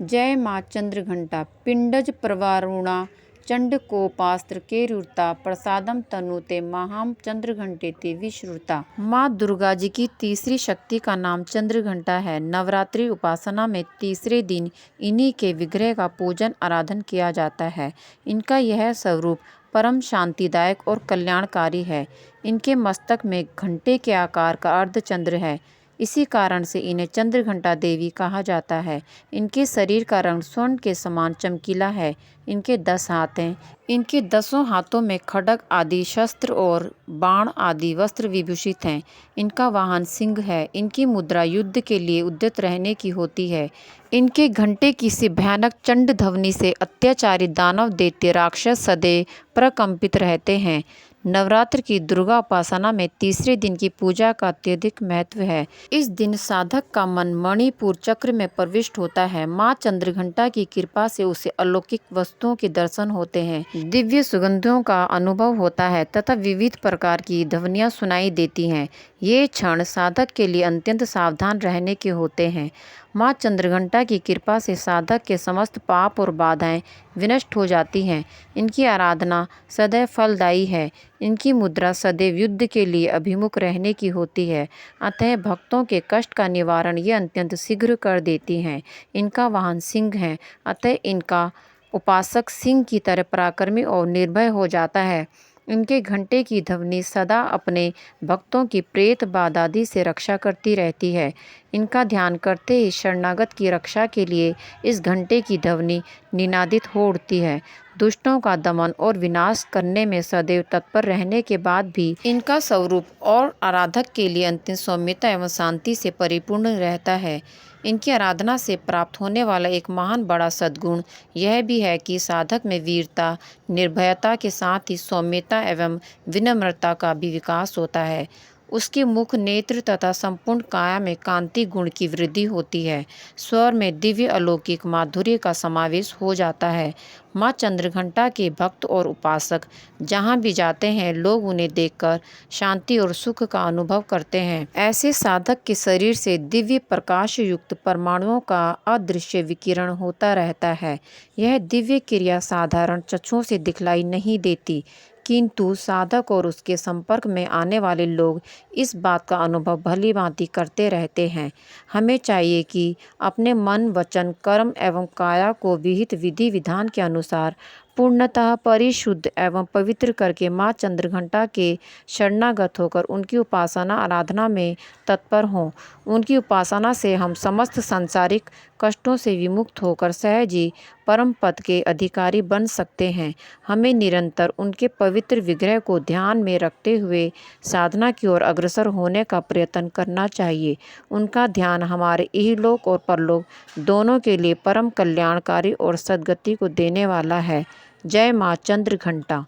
जय माँ चंद्रघंटा पिंडज प्रवारुणा चंडकोपास्त्र केरुरता प्रसादम तनुते महाम चंद्रघंटेति विश्रुता। माँ दुर्गा जी की तीसरी शक्ति का नाम चंद्रघंटा है। नवरात्रि उपासना में तीसरे दिन इन्हीं के विग्रह का पूजन आराधन किया जाता है। इनका यह स्वरूप परम शांतिदायक और कल्याणकारी है। इनके मस्तक में घंटे के आकार का अर्धचंद्र है। इसी कारण से इन्हें चंद्रघंटा देवी कहा जाता है। इनके शरीर का रंग स्वर्ण के समान चमकीला है। इनके 10 हाथ हैं। इनके 10 हाथों में खड्ग आदि शस्त्र और बाण आदि वस्त्र विभूषित हैं। इनका वाहन सिंह है। इनकी मुद्रा युद्ध के लिए उद्यत रहने की होती है। इनके घंटे की सी भयानक चंड ध्वनि से अत्याचारी दानव दैत्य राक्षस सदैव प्रकंपित रहते हैं। नवरात्र की दुर्गा उपासना में तीसरे दिन की पूजा का अत्यधिक महत्व है। इस दिन साधक का मन मणिपुर चक्र में प्रविष्ट होता है। माँ चंद्रघंटा की कृपा से उसे अलौकिक वस्तुओं के दर्शन होते हैं, दिव्य सुगंधों का अनुभव होता है तथा विविध प्रकार की ध्वनियाँ सुनाई देती हैं। ये क्षण साधक के लिए अत्यंत सावधान रहने के होते हैं। माँ चंद्रघंटा की कृपा से साधक के समस्त पाप और बाधाएं विनष्ट हो जाती हैं। इनकी आराधना सदैव फलदायी है। इनकी मुद्रा सदैव युद्ध के लिए अभिमुख रहने की होती है, अतः भक्तों के कष्ट का निवारण ये अत्यंत शीघ्र कर देती हैं। इनका वाहन सिंह है, अतः इनका उपासक सिंह की तरह पराक्रमी और निर्भय हो जाता है। इनके घंटे की ध्वनि सदा अपने भक्तों की प्रेत बाधादि से रक्षा करती रहती है। इनका ध्यान करते ही शरणागत की रक्षा के लिए इस घंटे की ध्वनि निनादित हो उठती है। दुष्टों का दमन और विनाश करने में सदैव तत्पर रहने के बाद भी इनका स्वरूप और आराधक के लिए अंतिम सौम्यता एवं शांति से परिपूर्ण रहता है। इनकी आराधना से प्राप्त होने वाला एक महान बड़ा सद्गुण यह भी है कि साधक में वीरता, निर्भयता के साथ ही सौम्यता एवं विनम्रता का भी विकास होता है। उसके मुख, नेत्र तथा संपूर्ण काया में कांति गुण की वृद्धि होती है। स्वर में दिव्य अलौकिक माधुर्य का समावेश हो जाता है। माँ चंद्रघंटा के भक्त और उपासक जहाँ भी जाते हैं, लोग उन्हें देखकर शांति और सुख का अनुभव करते हैं। ऐसे साधक के शरीर से दिव्य प्रकाश युक्त परमाणुओं का अदृश्य विकिरण होता रहता है। यह दिव्य क्रिया साधारण चक्षुओं से दिखलाई नहीं देती, किंतु साधक और उसके संपर्क में आने वाले लोग इस बात का अनुभव भली भांति करते रहते हैं। हमें चाहिए कि अपने मन, वचन, कर्म एवं काया को विहित विधि विधान के अनुसार पूर्णतः परिशुद्ध एवं पवित्र करके माँ चंद्रघंटा के शरणागत होकर उनकी उपासना आराधना में तत्पर हों। उनकी उपासना से हम समस्त सांसारिक कष्टों से विमुक्त होकर सहज ही परम पद के अधिकारी बन सकते हैं। हमें निरंतर उनके पवित्र विग्रह को ध्यान में रखते हुए साधना की ओर अग्रसर होने का प्रयत्न करना चाहिए। उनका ध्यान हमारे इहलोक और परलोक दोनों के लिए परम कल्याणकारी और सद्गति को देने वाला है। जय माँ चंद्रघंटा।